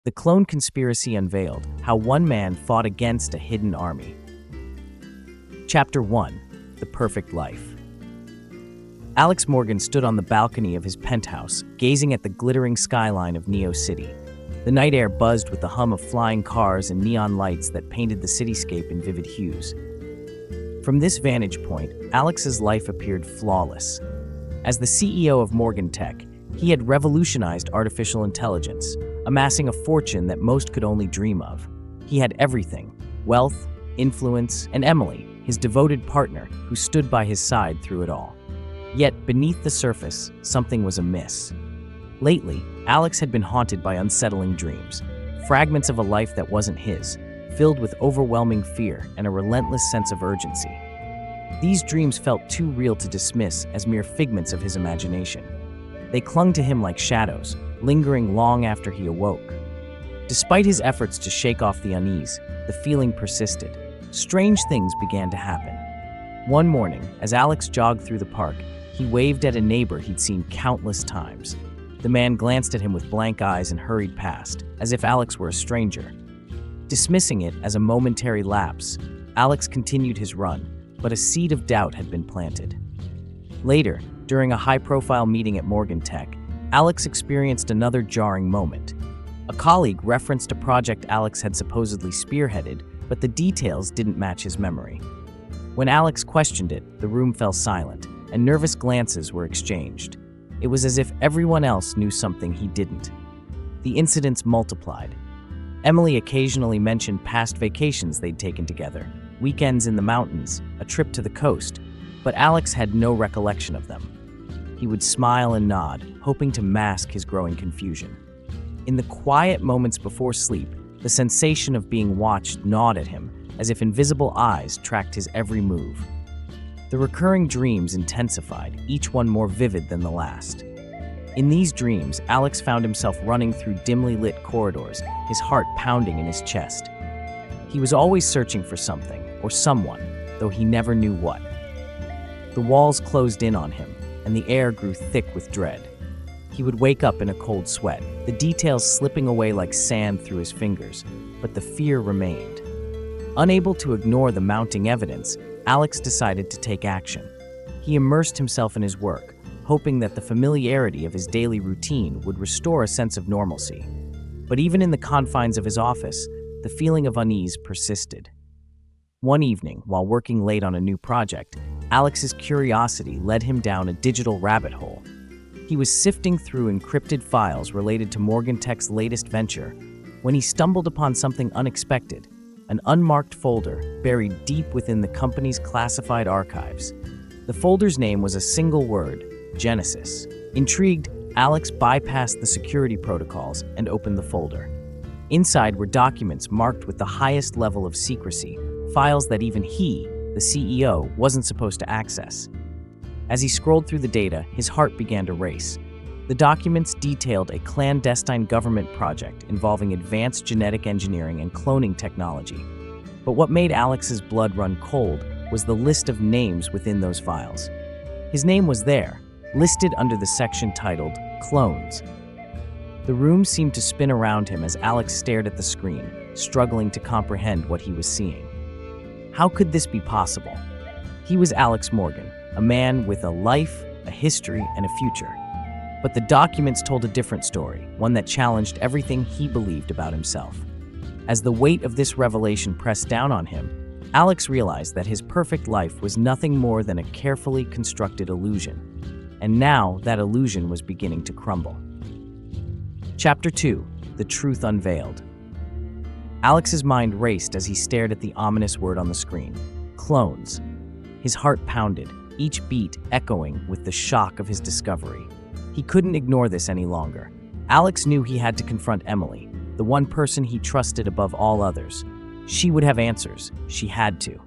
The Clone Conspiracy Unveiled, How One Man Fought Against a Hidden Army. Chapter 1. The Perfect Life. Alex Morgan stood on the balcony of his penthouse, gazing at the glittering skyline of Neo City. The night air buzzed with the hum of flying cars and neon lights that painted the cityscape in vivid hues. From this vantage point, Alex's life appeared flawless. As the CEO of Morgan Tech, he had revolutionized artificial intelligence, amassing a fortune that most could only dream of. He had everything: wealth, influence, and Emily, his devoted partner, who stood by his side through it all. Yet, beneath the surface, something was amiss. Lately, Alex had been haunted by unsettling dreams, fragments of a life that wasn't his, filled with overwhelming fear and a relentless sense of urgency. These dreams felt too real to dismiss as mere figments of his imagination. They clung to him like shadows, lingering long after he awoke. Despite his efforts to shake off the unease, the feeling persisted. Strange things began to happen. One morning, as Alex jogged through the park, he waved at a neighbor he'd seen countless times. The man glanced at him with blank eyes and hurried past, as if Alex were a stranger. Dismissing it as a momentary lapse, Alex continued his run, but a seed of doubt had been planted. Later, during a high-profile meeting at Morgan Tech, Alex experienced another jarring moment. A colleague referenced a project Alex had supposedly spearheaded, but the details didn't match his memory. When Alex questioned it, the room fell silent, and nervous glances were exchanged. It was as if everyone else knew something he didn't. The incidents multiplied. Emily occasionally mentioned past vacations they'd taken together, weekends in the mountains, a trip to the coast, but Alex had no recollection of them. He would smile and nod, hoping to mask his growing confusion. In the quiet moments before sleep, the sensation of being watched gnawed at him, as if invisible eyes tracked his every move. The recurring dreams intensified, each one more vivid than the last. In these dreams, Alex found himself running through dimly lit corridors, his heart pounding in his chest. He was always searching for something, or someone, though he never knew what. The walls closed in on him, and the air grew thick with dread. He would wake up in a cold sweat, the details slipping away like sand through his fingers, but the fear remained. Unable to ignore the mounting evidence, Alex decided to take action. He immersed himself in his work, hoping that the familiarity of his daily routine would restore a sense of normalcy. But even in the confines of his office, the feeling of unease persisted. One evening, while working late on a new project, Alex's curiosity led him down a digital rabbit hole. He was sifting through encrypted files related to Morgan Tech's latest venture when he stumbled upon something unexpected, an unmarked folder buried deep within the company's classified archives. The folder's name was a single word: Genesis. Intrigued, Alex bypassed the security protocols and opened the folder. Inside were documents marked with the highest level of secrecy, files that even he, the CEO, wasn't supposed to access. As he scrolled through the data, his heart began to race. The documents detailed a clandestine government project involving advanced genetic engineering and cloning technology. But what made Alex's blood run cold was the list of names within those files. His name was there, listed under the section titled Clones. The room seemed to spin around him as Alex stared at the screen, struggling to comprehend what he was seeing. How could this be possible? He was Alex Morgan, a man with a life, a history, and a future. But the documents told a different story, one that challenged everything he believed about himself. As the weight of this revelation pressed down on him, Alex realized that his perfect life was nothing more than a carefully constructed illusion. And now that illusion was beginning to crumble. Chapter 2. The Truth Unveiled. Alex's mind raced as he stared at the ominous word on the screen: clones. His heart pounded, each beat echoing with the shock of his discovery. He couldn't ignore this any longer. Alex knew he had to confront Emily, the one person he trusted above all others. She would have answers. She had to.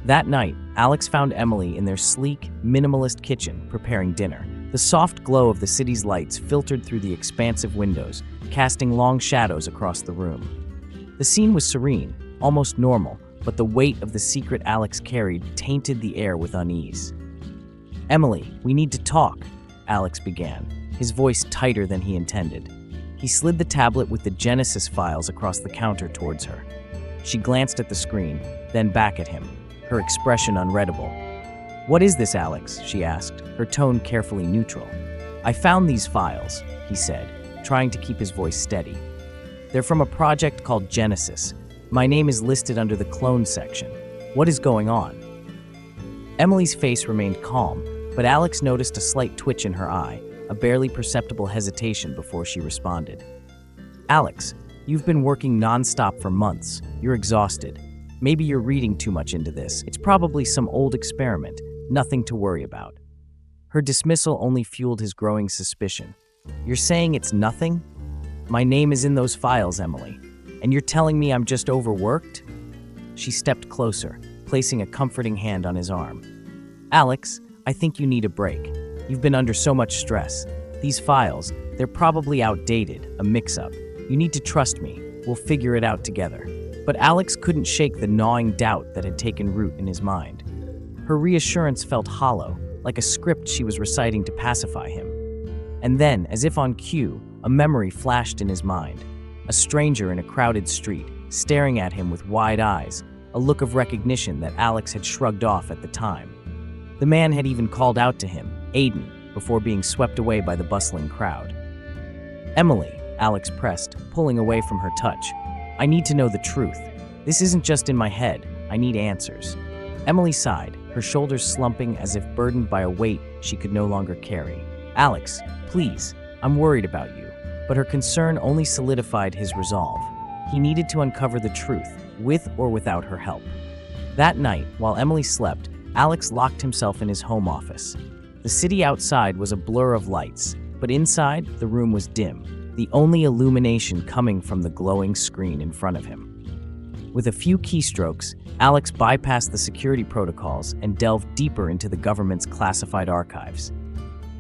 That night, Alex found Emily in their sleek, minimalist kitchen preparing dinner. The soft glow of the city's lights filtered through the expansive windows, casting long shadows across the room. The scene was serene, almost normal, but the weight of the secret Alex carried tainted the air with unease. "Emily, we need to talk," Alex began, his voice tighter than he intended. He slid the tablet with the Genesis files across the counter towards her. She glanced at the screen, then back at him, her expression unreadable. "What is this, Alex?" she asked, her tone carefully neutral. "I found these files," he said, trying to keep his voice steady. "They're from a project called Genesis. My name is listed under the clone section. What is going on?" Emily's face remained calm, but Alex noticed a slight twitch in her eye, a barely perceptible hesitation before she responded. "Alex, you've been working nonstop for months. You're exhausted. Maybe you're reading too much into this. It's probably some old experiment, nothing to worry about." Her dismissal only fueled his growing suspicion. "You're saying it's nothing? My name is in those files, Emily. And you're telling me I'm just overworked?" She stepped closer, placing a comforting hand on his arm. "Alex, I think you need a break. You've been under so much stress. These files, they're probably outdated, a mix-up. You need to trust me. We'll figure it out together." But Alex couldn't shake the gnawing doubt that had taken root in his mind. Her reassurance felt hollow, like a script she was reciting to pacify him. And then, as if on cue, a memory flashed in his mind. A stranger in a crowded street, staring at him with wide eyes, a look of recognition that Alex had shrugged off at the time. The man had even called out to him, Aiden, before being swept away by the bustling crowd. "Emily," Alex pressed, pulling away from her touch. "I need to know the truth. This isn't just in my head. I need answers." Emily sighed, her shoulders slumping as if burdened by a weight she could no longer carry. "Alex, please, I'm worried about you." But her concern only solidified his resolve. He needed to uncover the truth, with or without her help. That night, while Emily slept, Alex locked himself in his home office. The city outside was a blur of lights, but inside, the room was dim, the only illumination coming from the glowing screen in front of him. With a few keystrokes, Alex bypassed the security protocols and delved deeper into the government's classified archives.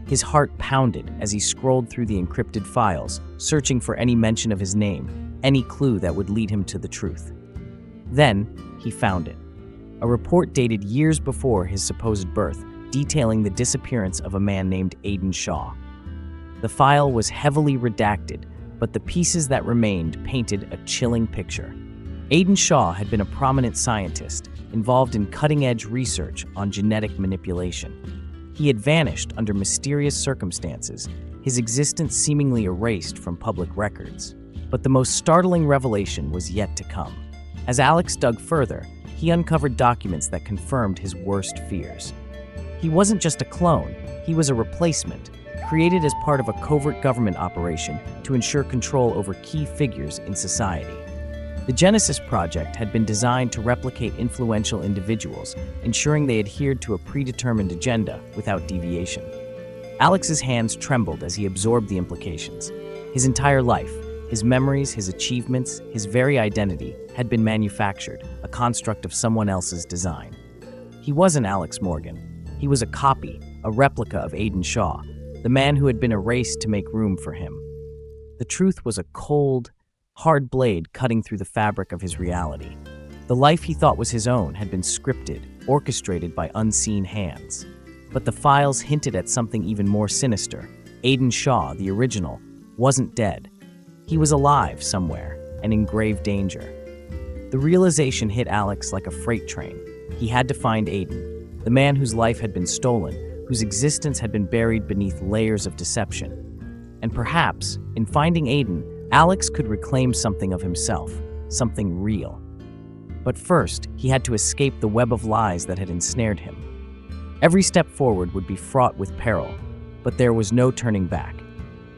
His heart pounded as he scrolled through the encrypted files, searching for any mention of his name, any clue that would lead him to the truth. Then, he found it. A report dated years before his supposed birth, detailing the disappearance of a man named Aiden Shaw. The file was heavily redacted, but the pieces that remained painted a chilling picture. Aiden Shaw had been a prominent scientist, involved in cutting-edge research on genetic manipulation. He had vanished under mysterious circumstances, his existence seemingly erased from public records. But the most startling revelation was yet to come. As Alex dug further, he uncovered documents that confirmed his worst fears. He wasn't just a clone, he was a replacement, created as part of a covert government operation to ensure control over key figures in society. The Genesis project had been designed to replicate influential individuals, ensuring they adhered to a predetermined agenda without deviation. Alex's hands trembled as he absorbed the implications. His entire life, his memories, his achievements, his very identity had been manufactured, a construct of someone else's design. He wasn't Alex Morgan. He was a copy, a replica of Aiden Shaw, the man who had been erased to make room for him. The truth was a cold, hard blade cutting through the fabric of his reality. The life he thought was his own had been scripted, orchestrated by unseen hands. But the files hinted at something even more sinister. Aiden Shaw, the original, wasn't dead. He was alive somewhere, and in grave danger. The realization hit Alex like a freight train. He had to find Aiden, the man whose life had been stolen, whose existence had been buried beneath layers of deception. And perhaps, in finding Aiden, Alex could reclaim something of himself, something real. But first, he had to escape the web of lies that had ensnared him. Every step forward would be fraught with peril, but there was no turning back.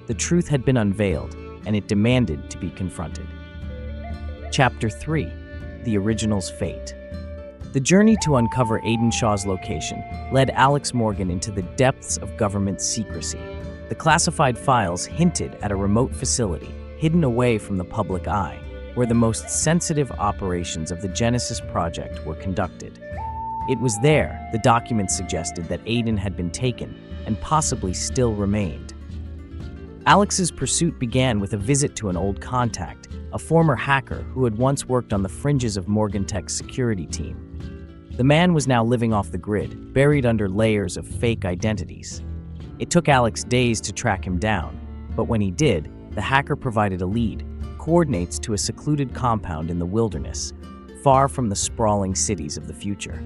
The truth had been unveiled, and it demanded to be confronted. Chapter 3: The Original's Fate. The journey to uncover Aiden Shaw's location led Alex Morgan into the depths of government secrecy. The classified files hinted at a remote facility, hidden away from the public eye, where the most sensitive operations of the Genesis project were conducted. It was there, the documents suggested, that Aiden had been taken and possibly still remained. Alex's pursuit began with a visit to an old contact, a former hacker who had once worked on the fringes of Morgan Tech's security team. The man was now living off the grid, buried under layers of fake identities. It took Alex days to track him down, but when he did, the hacker provided a lead, coordinates to a secluded compound in the wilderness, far from the sprawling cities of the future.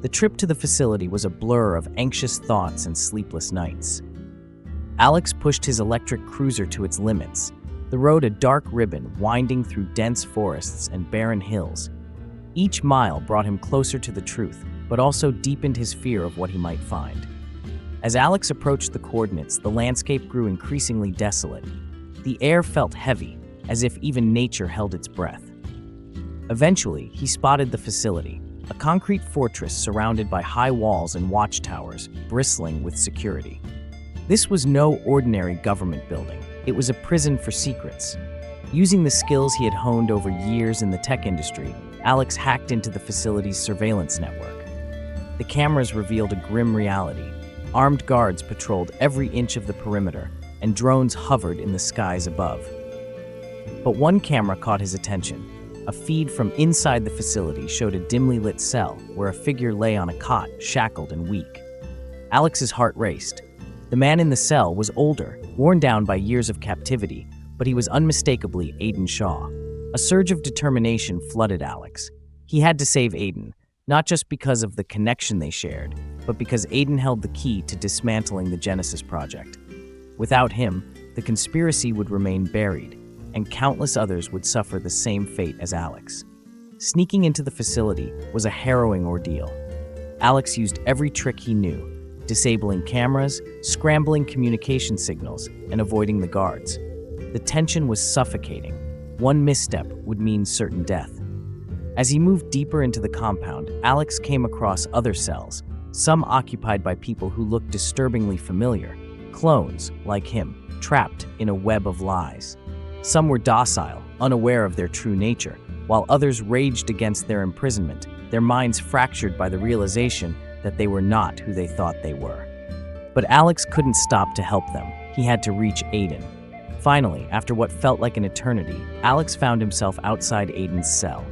The trip to the facility was a blur of anxious thoughts and sleepless nights. Alex pushed his electric cruiser to its limits, the road a dark ribbon winding through dense forests and barren hills. Each mile brought him closer to the truth, but also deepened his fear of what he might find. As Alex approached the coordinates, the landscape grew increasingly desolate. The air felt heavy, as if even nature held its breath. Eventually, he spotted the facility, a concrete fortress surrounded by high walls and watchtowers, bristling with security. This was no ordinary government building. It was a prison for secrets. Using the skills he had honed over years in the tech industry, Alex hacked into the facility's surveillance network. The cameras revealed a grim reality. Armed guards patrolled every inch of the perimeter, and drones hovered in the skies above. But one camera caught his attention. A feed from inside the facility showed a dimly lit cell where a figure lay on a cot, shackled and weak. Alex's heart raced. The man in the cell was older, worn down by years of captivity, but he was unmistakably Aiden Shaw. A surge of determination flooded Alex. He had to save Aiden, not just because of the connection they shared, but because Aiden held the key to dismantling the Genesis Project. Without him, the conspiracy would remain buried, and countless others would suffer the same fate as Alex. Sneaking into the facility was a harrowing ordeal. Alex used every trick he knew, disabling cameras, scrambling communication signals, and avoiding the guards. The tension was suffocating. One misstep would mean certain death. As he moved deeper into the compound, Alex came across other cells, some occupied by people who looked disturbingly familiar, clones, like him, trapped in a web of lies. Some were docile, unaware of their true nature, while others raged against their imprisonment, their minds fractured by the realization that they were not who they thought they were. But Alex couldn't stop to help them. He had to reach Aiden. Finally, after what felt like an eternity, Alex found himself outside Aiden's cell.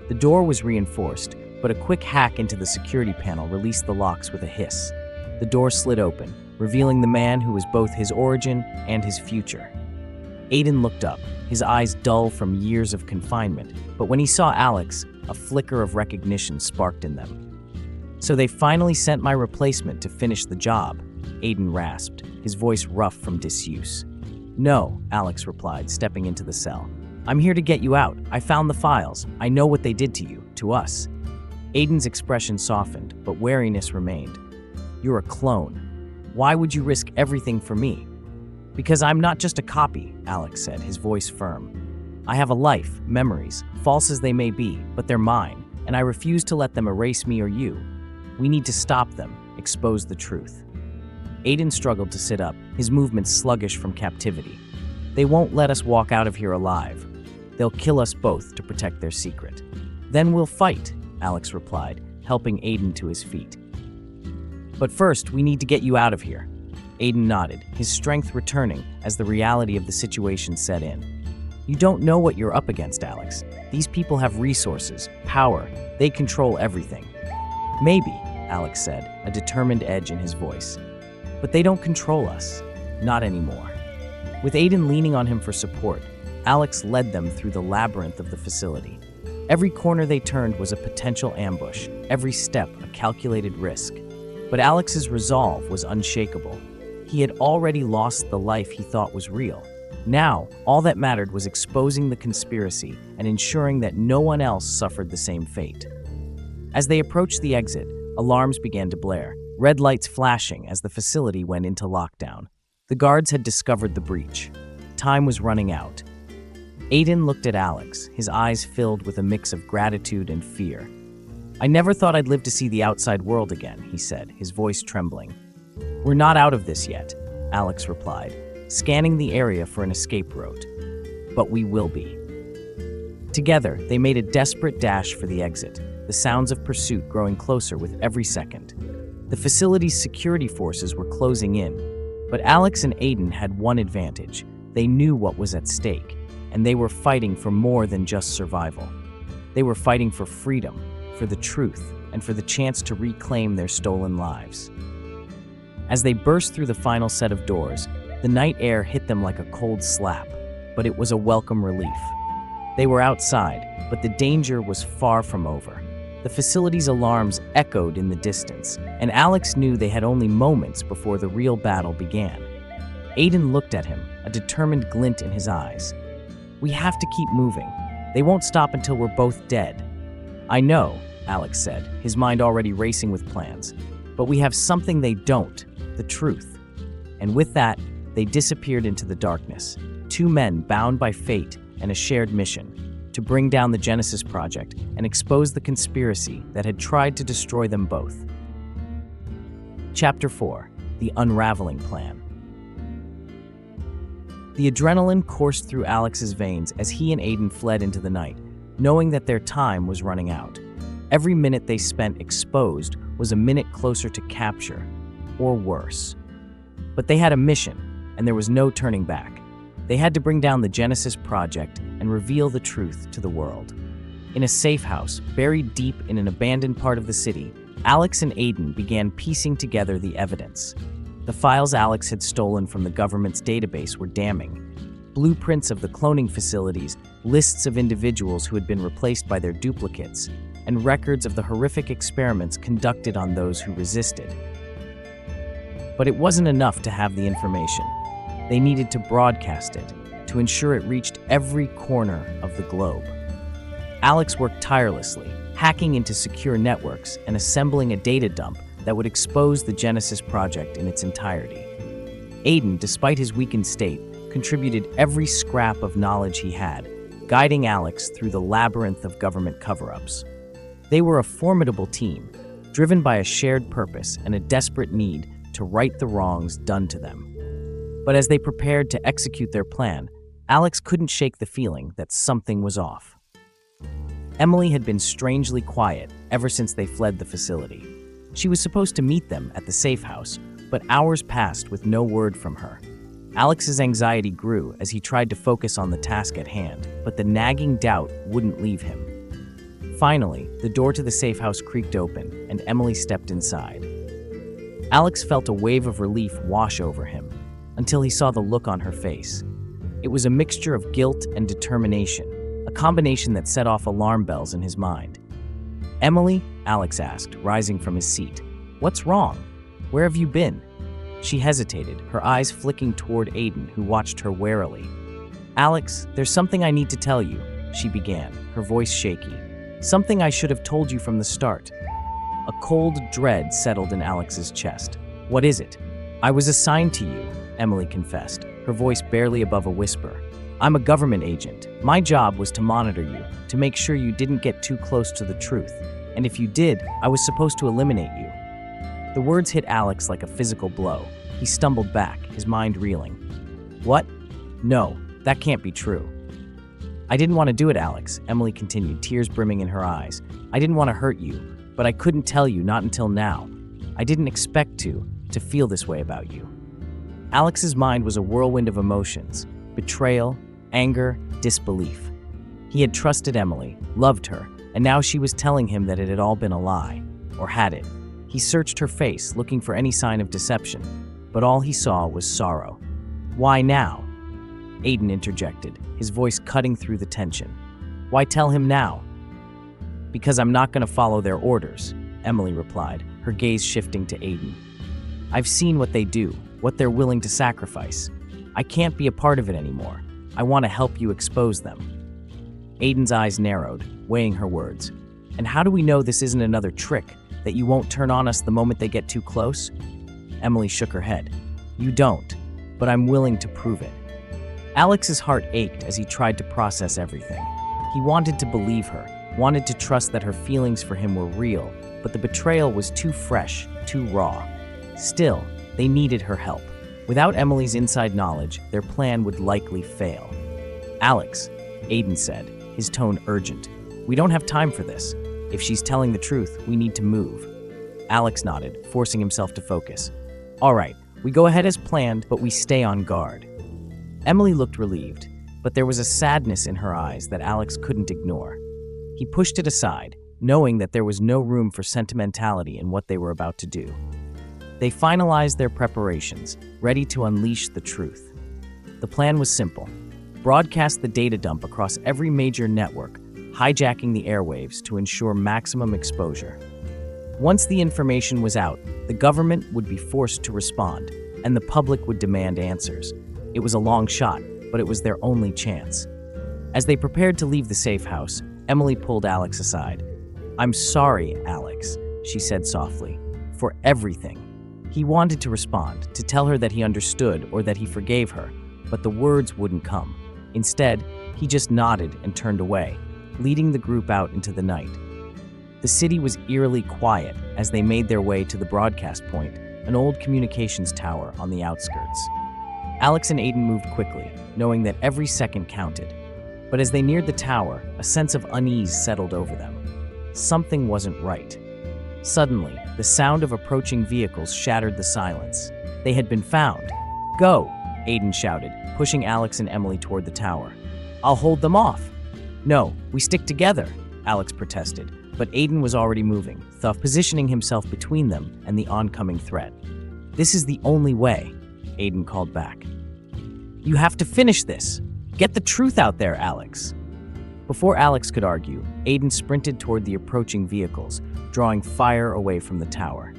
The door was reinforced, but a quick hack into the security panel released the locks with a hiss. The door slid open, revealing the man who was both his origin and his future. Aiden looked up, his eyes dull from years of confinement, but when he saw Alex, a flicker of recognition sparked in them. "So they finally sent my replacement to finish the job," Aiden rasped, his voice rough from disuse. "No," Alex replied, stepping into the cell. "I'm here to get you out. I found the files. I know what they did to you, to us." Aiden's expression softened, but wariness remained. "You're a clone. Why would you risk everything for me?" "Because I'm not just a copy," Alex said, his voice firm. "I have a life, memories, false as they may be, but they're mine, and I refuse to let them erase me or you. We need to stop them, expose the truth." Aiden struggled to sit up, his movements sluggish from captivity. "They won't let us walk out of here alive. They'll kill us both to protect their secret." "Then we'll fight," Alex replied, helping Aiden to his feet. "But first, we need to get you out of here." Aiden nodded, his strength returning as the reality of the situation set in. "You don't know what you're up against, Alex. These people have resources, power. They control everything." "Maybe," Alex said, a determined edge in his voice. "But they don't control us. Not anymore." With Aiden leaning on him for support, Alex led them through the labyrinth of the facility. Every corner they turned was a potential ambush, every step a calculated risk. But Alex's resolve was unshakable. He had already lost the life he thought was real. Now, all that mattered was exposing the conspiracy and ensuring that no one else suffered the same fate. As they approached the exit, alarms began to blare, red lights flashing as the facility went into lockdown. The guards had discovered the breach. Time was running out. Aiden looked at Alex, his eyes filled with a mix of gratitude and fear. "I never thought I'd live to see the outside world again," he said, his voice trembling. "We're not out of this yet," Alex replied, scanning the area for an escape route. "But we will be." Together, they made a desperate dash for the exit, the sounds of pursuit growing closer with every second. The facility's security forces were closing in, but Alex and Aiden had one advantage. They knew what was at stake, and they were fighting for more than just survival. They were fighting for freedom, for the truth, and for the chance to reclaim their stolen lives. As they burst through the final set of doors, The night air hit them like a cold slap, but it was a welcome relief. They were outside, but the danger was far from over. The facility's alarms echoed in the distance, and Alex knew they had only moments before the real battle began. Aiden looked at him, a determined glint in his eyes. "We have to keep moving. They won't stop until we're both dead." "I know," Alex said, his mind already racing with plans. "But we have something they don't, the truth." And with that, they disappeared into the darkness, two men bound by fate and a shared mission, to bring down the Genesis Project and expose the conspiracy that had tried to destroy them both. Chapter 4: The Unraveling Plan. The adrenaline coursed through Alex's veins as he and Aiden fled into the night, knowing that their time was running out. Every minute they spent exposed was a minute closer to capture, or worse. But they had a mission, and there was no turning back. They had to bring down the Genesis Project and reveal the truth to the world. In a safe house, buried deep in an abandoned part of the city, Alex and Aiden began piecing together the evidence. The files Alex had stolen from the government's database were damning. Blueprints of the cloning facilities, lists of individuals who had been replaced by their duplicates, and records of the horrific experiments conducted on those who resisted. But it wasn't enough to have the information. They needed to broadcast it, to ensure it reached every corner of the globe. Alex worked tirelessly, hacking into secure networks and assembling a data dump that would expose the Genesis Project in its entirety. Aiden, despite his weakened state, contributed every scrap of knowledge he had, guiding Alex through the labyrinth of government cover-ups. They were a formidable team, driven by a shared purpose and a desperate need to right the wrongs done to them. But as they prepared to execute their plan, Alex couldn't shake the feeling that something was off. Emily had been strangely quiet ever since they fled the facility. She was supposed to meet them at the safe house, but hours passed with no word from her. Alex's anxiety grew as he tried to focus on the task at hand, but the nagging doubt wouldn't leave him. Finally, the door to the safe house creaked open, and Emily stepped inside. Alex felt a wave of relief wash over him, until he saw the look on her face. It was a mixture of guilt and determination, a combination that set off alarm bells in his mind. "Emily?" Alex asked, rising from his seat. "What's wrong? Where have you been?" She hesitated, her eyes flicking toward Aiden, who watched her warily. "Alex, there's something I need to tell you," she began, her voice shaky. "Something I should have told you from the start." A cold dread settled in Alex's chest. "What is it?" "I was assigned to you," Emily confessed, her voice barely above a whisper. "I'm a government agent. My job was to monitor you, to make sure you didn't get too close to the truth. And if you did, I was supposed to eliminate you." The words hit Alex like a physical blow. He stumbled back, his mind reeling. "What? No, that can't be true." "I didn't want to do it, Alex," Emily continued, tears brimming in her eyes. "I didn't want to hurt you, but I couldn't tell you, not until now. I didn't expect to feel this way about you." Alex's mind was a whirlwind of emotions: betrayal, anger, disbelief. He had trusted Emily, loved her, and now she was telling him that it had all been a lie. Or had it? He searched her face, looking for any sign of deception, but all he saw was sorrow. "Why now?" Aiden interjected, his voice cutting through the tension. "Why tell him now?" "Because I'm not going to follow their orders," Emily replied, her gaze shifting to Aiden. "I've seen what they do, what they're willing to sacrifice. I can't be a part of it anymore. I want to help you expose them." Aiden's eyes narrowed, weighing her words. "And how do we know this isn't another trick, that you won't turn on us the moment they get too close?" Emily shook her head. "You don't, but I'm willing to prove it." Alex's heart ached as he tried to process everything. He wanted to believe her, wanted to trust that her feelings for him were real, but the betrayal was too fresh, too raw. Still, they needed her help. Without Emily's inside knowledge, their plan would likely fail. "Alex," Aiden said, his tone urgent, "we don't have time for this. If she's telling the truth, we need to move." Alex nodded, forcing himself to focus. "All right, we go ahead as planned, but we stay on guard." Emily looked relieved, but there was a sadness in her eyes that Alex couldn't ignore. He pushed it aside, knowing that there was no room for sentimentality in what they were about to do. They finalized their preparations, ready to unleash the truth. The plan was simple: broadcast the data dump across every major network, hijacking the airwaves to ensure maximum exposure. Once the information was out, the government would be forced to respond, and the public would demand answers. It was a long shot, but it was their only chance. As they prepared to leave the safe house, Emily pulled Alex aside. "I'm sorry, Alex," she said softly, "for everything." He wanted to respond, to tell her that he understood or that he forgave her, but the words wouldn't come. Instead, he just nodded and turned away, leading the group out into the night. The city was eerily quiet as they made their way to the broadcast point, an old communications tower on the outskirts. Alex and Aiden moved quickly, knowing that every second counted. But as they neared the tower, a sense of unease settled over them. Something wasn't right. Suddenly, the sound of approaching vehicles shattered the silence. They had been found. "Go!" Aiden shouted, pushing Alex and Emily toward the tower. "I'll hold them off." "No, we stick together," Alex protested, but Aiden was already moving, thus positioning himself between them and the oncoming threat. "This is the only way," Aiden called back. "You have to finish this. Get the truth out there, Alex." Before Alex could argue, Aiden sprinted toward the approaching vehicles, drawing fire away from the tower.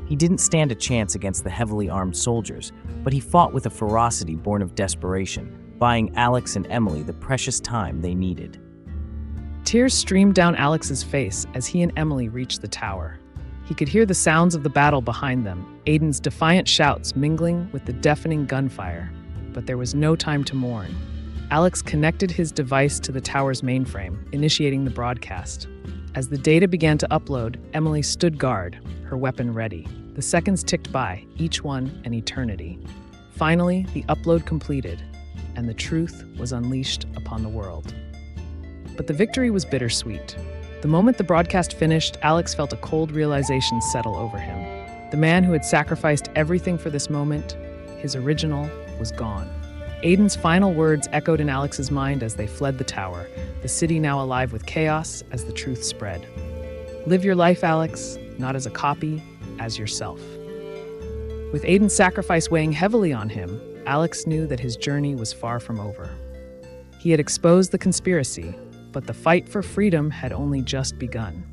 He didn't stand a chance against the heavily armed soldiers, but he fought with a ferocity born of desperation, buying Alex and Emily the precious time they needed. Tears streamed down Alex's face as he and Emily reached the tower. He could hear the sounds of the battle behind them, Aiden's defiant shouts mingling with the deafening gunfire. But there was no time to mourn. Alex connected his device to the tower's mainframe, initiating the broadcast. As the data began to upload, Emily stood guard, her weapon ready. The seconds ticked by, each one an eternity. Finally, the upload completed, and the truth was unleashed upon the world. But the victory was bittersweet. The moment the broadcast finished, Alex felt a cold realization settle over him. The man who had sacrificed everything for this moment, his original, was gone. Aiden's final words echoed in Alex's mind as they fled the tower, the city now alive with chaos as the truth spread. Live your life, Alex, not as a copy, as yourself. With Aiden's sacrifice weighing heavily on him, Alex knew that his journey was far from over. He had exposed the conspiracy, but the fight for freedom had only just begun.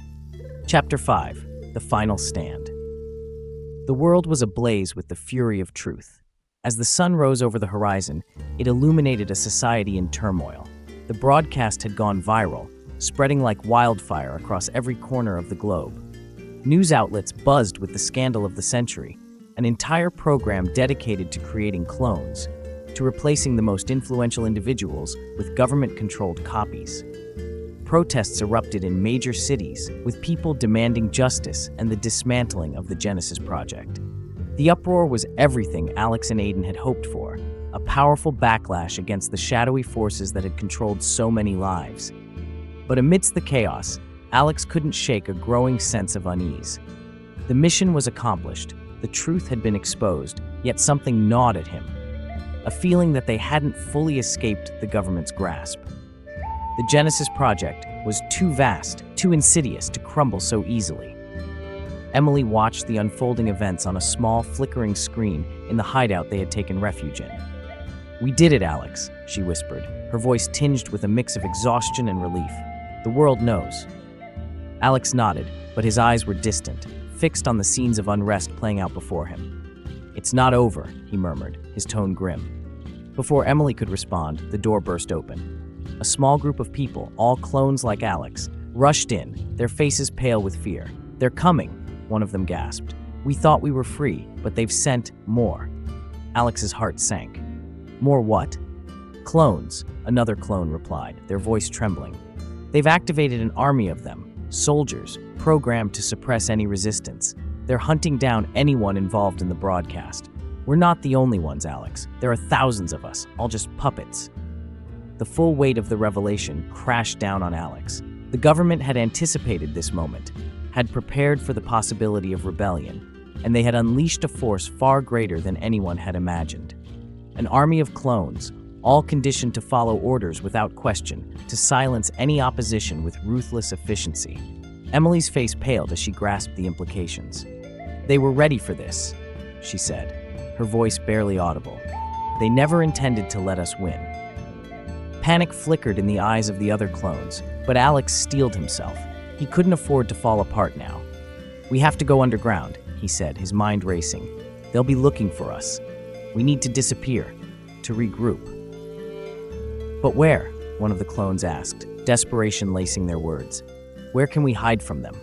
Chapter 5: The Final Stand. The world was ablaze with the fury of truth. As the sun rose over the horizon, it illuminated a society in turmoil. The broadcast had gone viral, spreading like wildfire across every corner of the globe. News outlets buzzed with the scandal of the century, an entire program dedicated to creating clones, to replacing the most influential individuals with government-controlled copies. Protests erupted in major cities, with people demanding justice and the dismantling of the Genesis Project. The uproar was everything Alex and Aiden had hoped for, a powerful backlash against the shadowy forces that had controlled so many lives. But amidst the chaos, Alex couldn't shake a growing sense of unease. The mission was accomplished, the truth had been exposed, yet something gnawed at him, a feeling that they hadn't fully escaped the government's grasp. The Genesis Project was too vast, too insidious to crumble so easily. Emily watched the unfolding events on a small, flickering screen in the hideout they had taken refuge in. "We did it, Alex," she whispered, her voice tinged with a mix of exhaustion and relief. "The world knows." Alex nodded, but his eyes were distant, fixed on the scenes of unrest playing out before him. "It's not over," he murmured, his tone grim. Before Emily could respond, the door burst open. A small group of people, all clones like Alex, rushed in, their faces pale with fear. "They're coming," one of them gasped. "We thought we were free, but they've sent more." Alex's heart sank. "More what?" "Clones," another clone replied, their voice trembling. "They've activated an army of them, soldiers, programmed to suppress any resistance. They're hunting down anyone involved in the broadcast. We're not the only ones, Alex. There are thousands of us, all just puppets." The full weight of the revelation crashed down on Alex. The government had anticipated this moment, had prepared for the possibility of rebellion, and they had unleashed a force far greater than anyone had imagined. An army of clones, all conditioned to follow orders without question, to silence any opposition with ruthless efficiency. Emily's face paled as she grasped the implications. They were ready for this. she said, her voice barely audible. "They never intended to let us win." Panic flickered in the eyes of the other clones, but Alex steeled himself. He couldn't afford to fall apart now. "We have to go underground," he said, his mind racing. "They'll be looking for us. We need to disappear, to regroup." "But where?" one of the clones asked, desperation lacing their words. "Where can we hide from them?"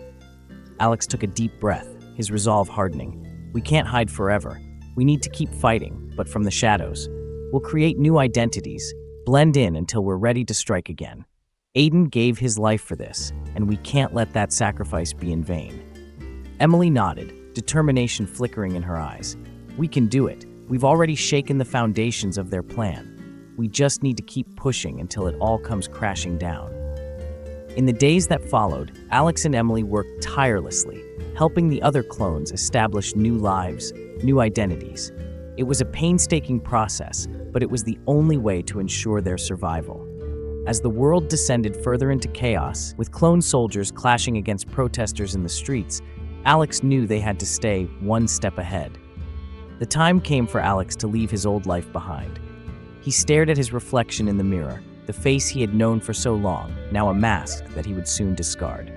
Alex took a deep breath, his resolve hardening. "We can't hide forever. We need to keep fighting, but from the shadows. We'll create new identities, blend in until we're ready to strike again. Aiden gave his life for this, and we can't let that sacrifice be in vain." Emily nodded, determination flickering in her eyes. "We can do it. We've already shaken the foundations of their plan. We just need to keep pushing until it all comes crashing down." In the days that followed, Alex and Emily worked tirelessly, helping the other clones establish new lives, new identities. It was a painstaking process, but it was the only way to ensure their survival. As the world descended further into chaos, with clone soldiers clashing against protesters in the streets, Alex knew they had to stay one step ahead. The time came for Alex to leave his old life behind. He stared at his reflection in the mirror, the face he had known for so long, now a mask that he would soon discard.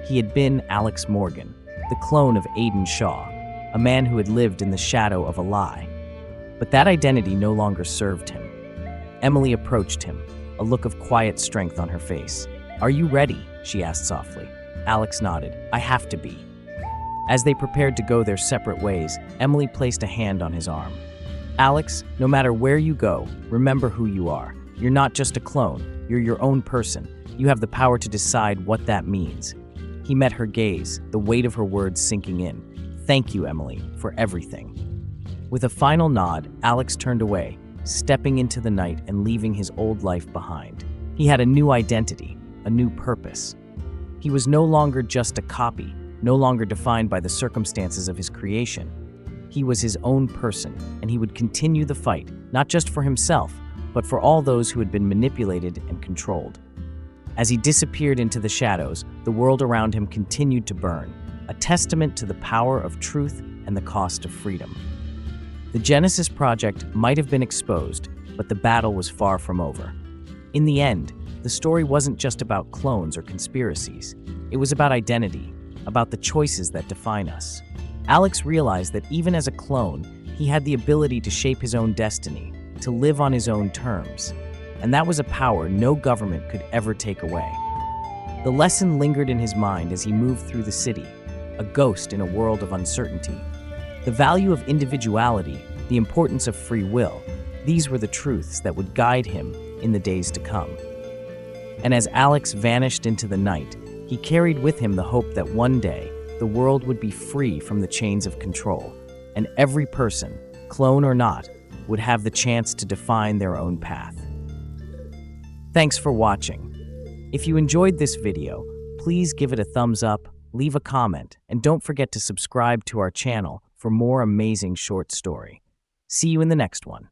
He had been Alex Morgan, the clone of Aiden Shaw, a man who had lived in the shadow of a lie. But that identity no longer served him. Emily approached him, a look of quiet strength on her face. "Are you ready?" she asked softly. Alex nodded. "I have to be." As they prepared to go their separate ways, Emily placed a hand on his arm. "Alex, no matter where you go, remember who you are. You're not just a clone, you're your own person. You have the power to decide what that means." He met her gaze, the weight of her words sinking in. "Thank you, Emily, for everything." With a final nod, Alex turned away, stepping into the night and leaving his old life behind. He had a new identity, a new purpose. He was no longer just a copy, no longer defined by the circumstances of his creation. He was his own person, and he would continue the fight, not just for himself, but for all those who had been manipulated and controlled. As he disappeared into the shadows, the world around him continued to burn, a testament to the power of truth and the cost of freedom. The Genesis Project might have been exposed, but the battle was far from over. In the end, the story wasn't just about clones or conspiracies. It was about identity, about the choices that define us. Alex realized that even as a clone, he had the ability to shape his own destiny, to live on his own terms. And that was a power no government could ever take away. The lesson lingered in his mind as he moved through the city, a ghost in a world of uncertainty. The value of individuality, the importance of free will, these were the truths that would guide him in the days to come. And as Alex vanished into the night, he carried with him the hope that one day the world would be free from the chains of control, and every person, clone or not, would have the chance to define their own path. Thanks for watching. If you enjoyed this video, please give it a thumbs up, leave a comment, and don't forget to subscribe to our channel for more amazing short story. See you in the next one.